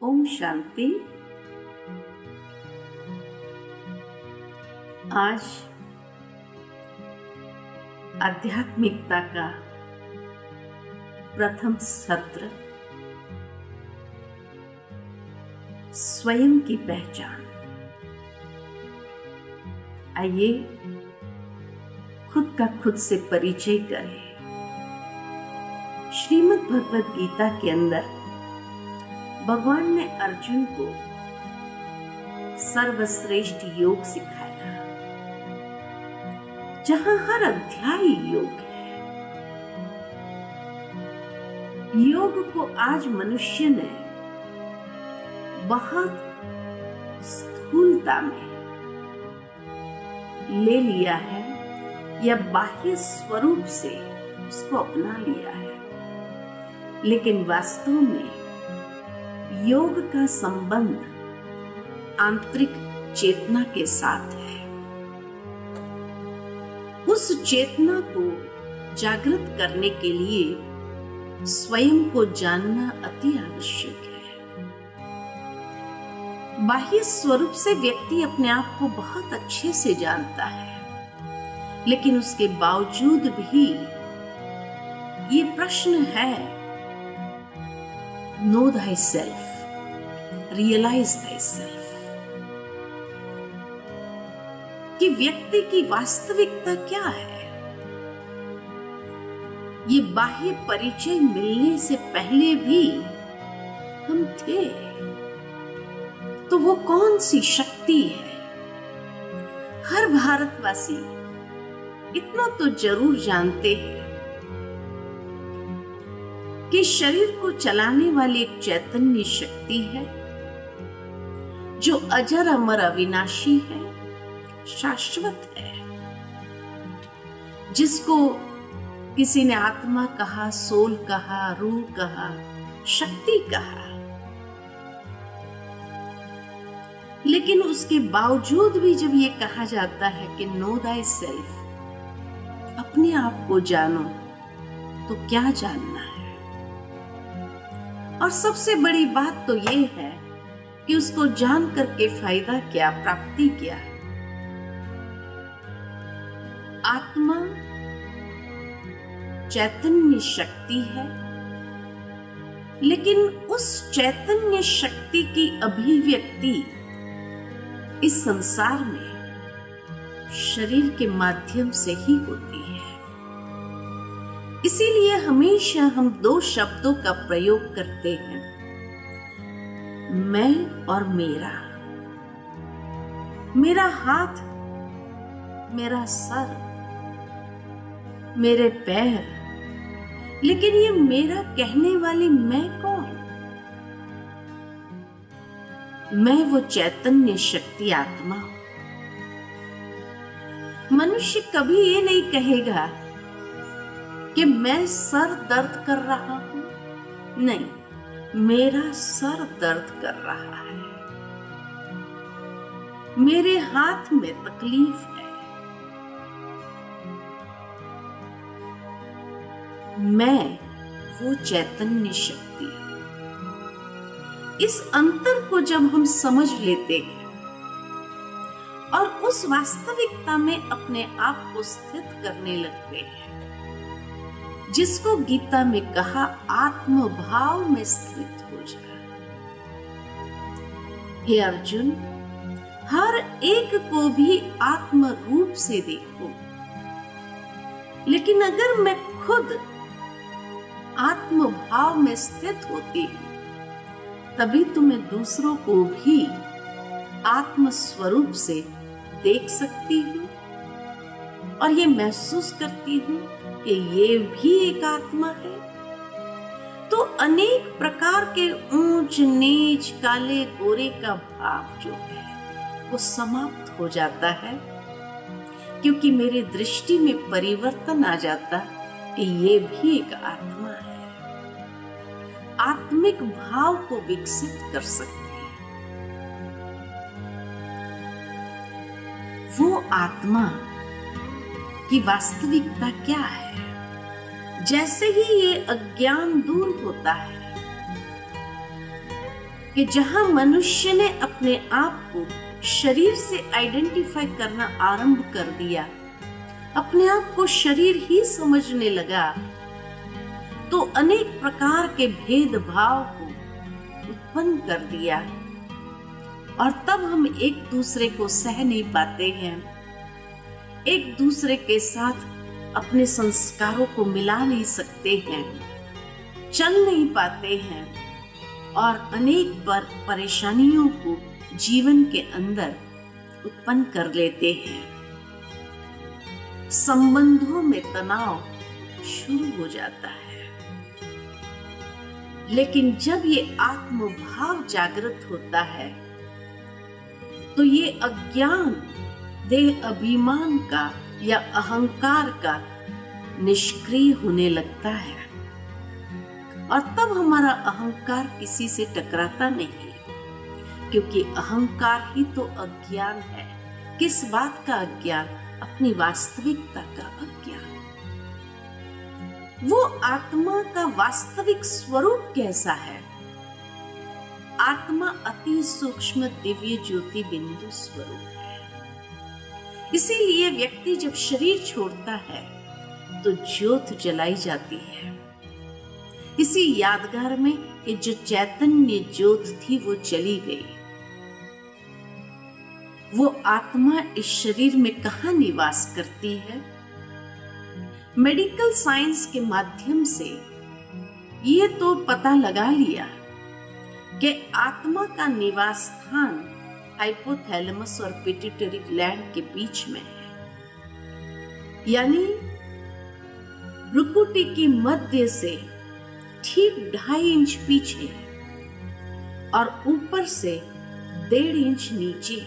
ओम शांति। आज आध्यात्मिकता का प्रथम सत्र, स्वयं की पहचान। आइए खुद का खुद से परिचय करें। श्रीमद् भगवद गीता के अंदर भगवान ने अर्जुन को सर्वश्रेष्ठ योग सिखाया, जहां हर अध्याय योग है। योग को आज मनुष्य ने बहुत स्थूलता में ले लिया है या बाह्य स्वरूप से उसको अपना लिया है, लेकिन वास्तव में योग का संबंध आंतरिक चेतना के साथ है। उस चेतना को जागृत करने के लिए स्वयं को जानना अति आवश्यक है। बाह्य स्वरूप से व्यक्ति अपने आप को बहुत अच्छे से जानता है, लेकिन उसके बावजूद भी ये प्रश्न है, Know thyself, realize thyself, कि व्यक्ति की वास्तविकता क्या है। ये बाह्य परिचय मिलने से पहले भी हम थे, तो वो कौन सी शक्ति है। हर भारतवासी इतना तो जरूर जानते हैं कि शरीर को चलाने वाली एक चैतन्य शक्ति है, जो अजर अमर अविनाशी है, शाश्वत है, जिसको किसी ने आत्मा कहा, सोल कहा, रूह कहा, शक्ति कहा। लेकिन उसके बावजूद भी जब ये कहा जाता है कि नो दाई सेल्फ, अपने आप को जानो, तो क्या जानना है। और सबसे बड़ी बात तो ये है कि उसको जान करके फायदा क्या, प्राप्ति क्या है। आत्मा चैतन्य शक्ति है, लेकिन उस चैतन्य शक्ति की अभिव्यक्ति इस संसार में शरीर के माध्यम से ही होती है। इसीलिए हमेशा हम दो शब्दों का प्रयोग करते हैं, मैं और मेरा। मेरा हाथ, मेरा सर, मेरे पैर, लेकिन ये मेरा कहने वाली मैं कौन? मैं वो चैतन्य शक्ति आत्मा हूं। मनुष्य कभी ये नहीं कहेगा कि मैं सर दर्द कर रहा हूं। नहीं, मेरा सर दर्द कर रहा है, मेरे हाथ में तकलीफ है। मैं वो चैतन्य शक्ति हूं। इस अंतर को जब हम समझ लेते हैं और उस वास्तविकता में अपने आप को स्थित करने लगते हैं, जिसको गीता में कहा आत्म भाव में स्थित हो जाए। हे अर्जुन, हर एक को भी आत्म रूप से देखो, लेकिन अगर मैं खुद आत्म भाव में स्थित होती हूं, तभी तो मैं दूसरों को भी आत्म स्वरूप से देख सकती हूं और ये महसूस करती हूं कि ये भी एक आत्मा है। तो अनेक प्रकार के ऊंच नीच, काले गोरे का भाव जो है वो समाप्त हो जाता है, क्योंकि मेरी दृष्टि में परिवर्तन आ जाता कि ये भी एक आत्मा है। आत्मिक भाव को विकसित कर सकते हैं। वो आत्मा की वास्तविकता क्या है। जैसे ही ये अज्ञान दूर होता है कि जहां मनुष्य ने अपने आप को शरीर से आइडेंटिफाई करना आरंभ कर दिया, अपने आप को शरीर ही समझने लगा, तो अनेक प्रकार के भेदभाव को उत्पन्न कर दिया। और तब हम एक दूसरे को सह नहीं पाते हैं, एक दूसरे के साथ अपने संस्कारों को मिला नहीं सकते हैं, चल नहीं पाते हैं और अनेक परेशानियों को जीवन के अंदर उत्पन्न कर लेते हैं। संबंधों में तनाव शुरू हो जाता है। लेकिन जब ये आत्मभाव जागृत होता है तो ये अज्ञान देह अभिमान का या अहंकार का निष्क्रिय होने लगता है और तब हमारा अहंकार किसी से टकराता नहीं, क्योंकि अहंकार ही तो अज्ञान है। किस बात का अज्ञान? अपनी वास्तविकता का अज्ञान। वो आत्मा का वास्तविक स्वरूप कैसा है? आत्मा अति सूक्ष्म दिव्य ज्योति बिंदु स्वरूप है। इसीलिए व्यक्ति जब शरीर छोड़ता है तो ज्योत जलाई जाती है। इसी यादगार में कि जो चैतन्य ज्योत थी वो चली गई। वो आत्मा इस शरीर में कहाँ निवास करती है? मेडिकल साइंस के माध्यम से ये तो पता लगा लिया कि आत्मा का निवास स्थान हाइपोथैलेमस और पिट्यूटरी ग्लैंड के बीच में है, यानी भ्रुकुटी की मध्य से ठीक 2.5 इंच पीछे और ऊपर से 1.5 इंच नीचे।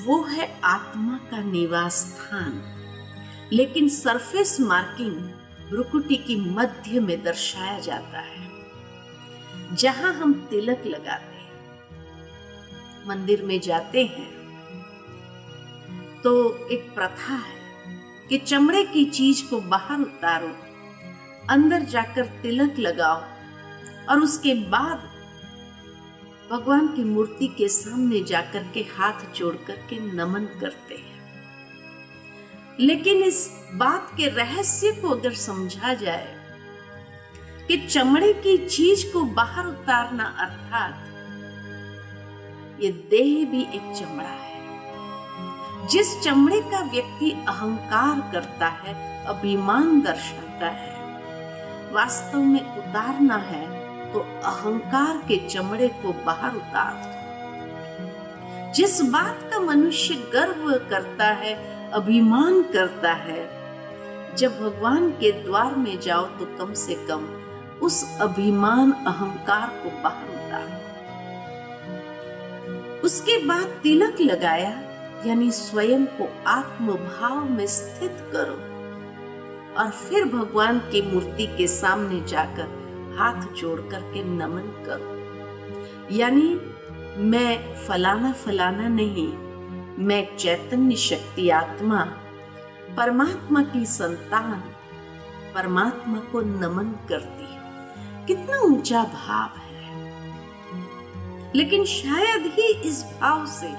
वो है आत्मा का निवास स्थान। लेकिन सरफेस मार्किंग भ्रुकुटी की मध्य में दर्शाया जाता है, जहां हम तिलक लगाते हैं। मंदिर में जाते हैं तो एक प्रथा है कि चमड़े की चीज को बाहर उतारो, अंदर जाकर तिलक लगाओ और उसके बाद भगवान की मूर्ति के सामने जाकर के हाथ जोड़ करके नमन करते हैं। लेकिन इस बात के रहस्य को अगर समझा जाए कि चमड़े की चीज को बाहर उतारना अर्थात ये देह भी एक चमड़ा है। जिस चमड़े का व्यक्ति अहंकार करता है, अभिमान दर्शाता है, वास्तव में उतारना है तो अहंकार के चमड़े को बाहर उतार दो। जिस बात का मनुष्य गर्व करता है, अभिमान करता है, जब भगवान के द्वार में जाओ तो कम से कम उस अभिमान अहंकार को बाहर उतारो। उसके बाद तिलक लगाया, यानी स्वयं को आत्मभाव में स्थित करो और फिर भगवान की मूर्ति के सामने जाकर हाथ जोड़ करके नमन करो। यानी मैं फलाना फलाना नहीं, मैं चैतन्य शक्ति आत्मा, परमात्मा की संतान, परमात्मा को नमन करती हूं। कितना ऊंचा भाव है। लेकिन शायद ही इस भाव से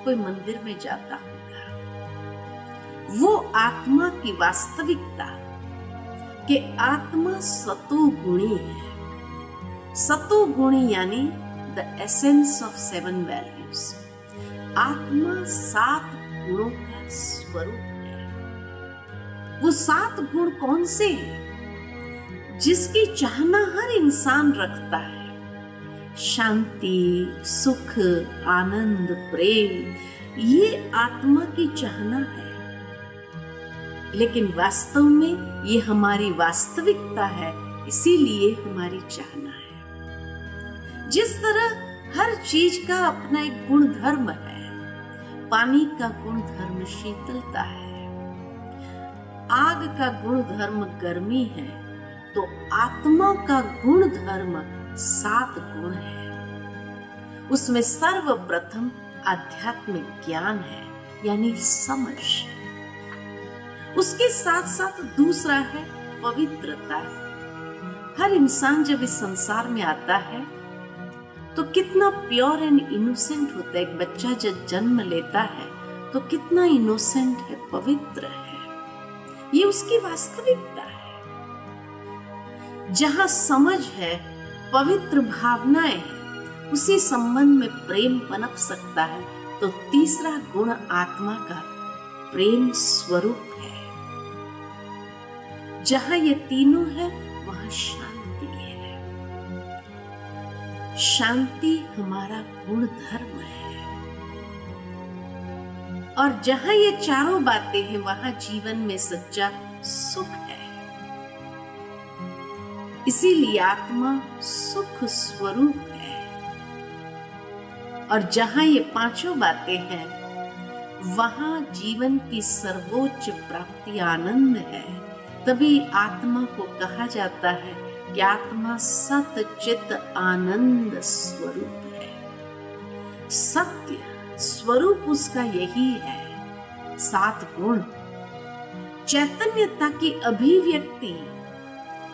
कोई मंदिर में जाता होगा। वो आत्मा की वास्तविकता कि आत्मा सतोगुणी है। सतोगुणी यानी द एसेंस ऑफ 7 वैल्यूज। आत्मा 7 गुणों का स्वरूप है। वो 7 गुण कौन से हैं जिसकी चाहना हर इंसान रखता है? शांति, सुख, आनंद, प्रेम, ये आत्मा की चाहना है। लेकिन वास्तव में ये हमारी वास्तविकता है, इसीलिए हमारी चाहना है। जिस तरह हर चीज का अपना एक गुण धर्म है। पानी का गुण धर्म शीतलता है, आग का गुण धर्म गर्मी है, तो आत्मा का गुण धर्म 7 गुण है। उसमें सर्वप्रथम आध्यात्मिक ज्ञान है, यानी समझ। उसके साथ साथ दूसरा है पवित्रता। हर इंसान जब इस संसार में आता है तो कितना प्योर एंड इनोसेंट होता है। एक बच्चा जब जन्म लेता है तो कितना इनोसेंट है, पवित्र है। ये उसकी वास्तविकता है। जहां समझ है, पवित्र भावनाएं हैं, उसी संबंध में प्रेम पनप सकता है। तो तीसरा गुण आत्मा का प्रेम स्वरूप है। जहां ये तीनों है वहां शांति है। शांति हमारा गुण धर्म है। और जहां ये चारों बातें हैं वहां जीवन में सच्चा सुख है। इसीलिए आत्मा सुख स्वरूप है। और जहां ये पांचों बातें हैं वहां जीवन की सर्वोच्च प्राप्ति आनंद है। तभी आत्मा को कहा जाता है कि आत्मा सत चित आनंद स्वरूप है। सत्य स्वरूप उसका यही है। 7 गुण, चैतन्यता की अभिव्यक्ति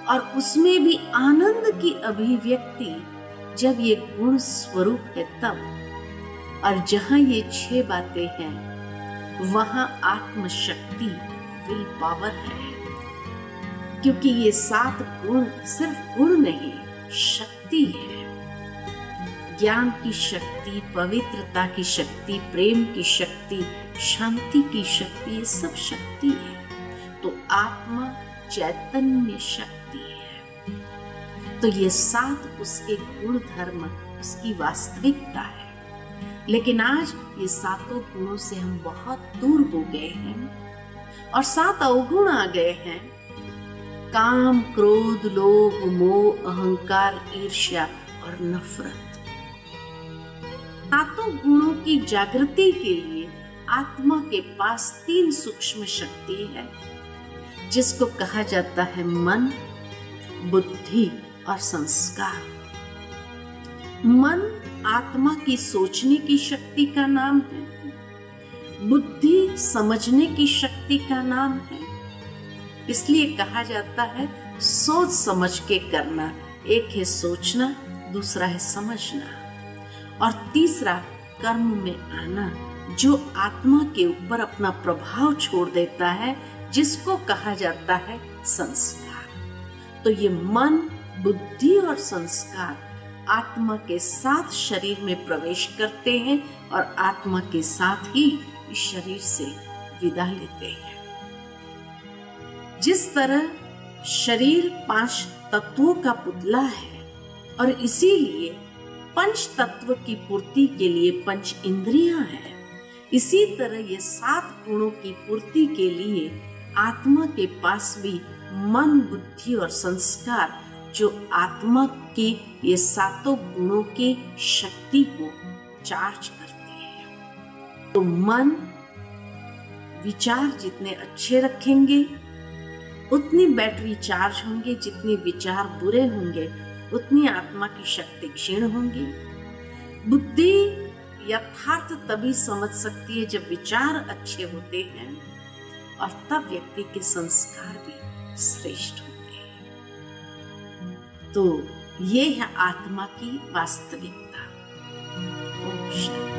और उसमें भी आनंद की अभिव्यक्ति जब ये गुण स्वरूप है तब। और जहां ये 6 बातें हैं वहां आत्मशक्ति, विल पावर है। क्योंकि ये 7 गुण सिर्फ गुण नहीं, शक्ति है। ज्ञान की शक्ति, पवित्रता की शक्ति, प्रेम की शक्ति, शांति की शक्ति, ये सब शक्ति है। तो आत्मा चैतन्य शक्ति है। तो ये 7 उसके गुण धर्म, उसकी वास्तविकता है। लेकिन आज ये 7 गुणों से हम बहुत दूर हो गए हैं और 7 अवगुण आ गए हैं। काम, क्रोध, लोभ, मोह, अहंकार, ईर्ष्या और नफरत। 7 गुणों की जागृति के लिए आत्मा के पास 3 सूक्ष्म शक्ति है, जिसको कहा जाता है मन, बुद्धि और संस्कार। मन आत्मा की सोचने की शक्ति का नाम है। बुद्धि समझने की शक्ति का नाम है। इसलिए कहा जाता है सोच समझ के करना। एक है सोचना, दूसरा है समझना और तीसरा कर्म में आना, जो आत्मा के ऊपर अपना प्रभाव छोड़ देता है, जिसको कहा जाता है संस्कार। तो ये मन, बुद्धि और संस्कार आत्मा के साथ शरीर में प्रवेश करते हैं और आत्मा के साथ ही इस शरीर से विदा लेते हैं। जिस तरह शरीर 5 तत्वों का पुतला है और इसीलिए 5 तत्व की पूर्ति के लिए 5 इंद्रियां हैं, इसी तरह ये 7 गुणों की पूर्ति के लिए आत्मा के पास भी मन, बुद्धि और संस्कार, जो आत्मा के ये 7 गुणों की शक्ति को चार्ज करते हैं। तो मन विचार जितने अच्छे रखेंगे उतनी बैटरी चार्ज होंगे, जितने विचार बुरे होंगे उतनी आत्मा की शक्ति क्षीण होंगी। बुद्धि यथार्थ तभी समझ सकती है जब विचार अच्छे होते हैं और तब व्यक्ति के संस्कार भी श्रेष्ठ होते हैं। तो ये है आत्मा की वास्तविकता। ओम शांति।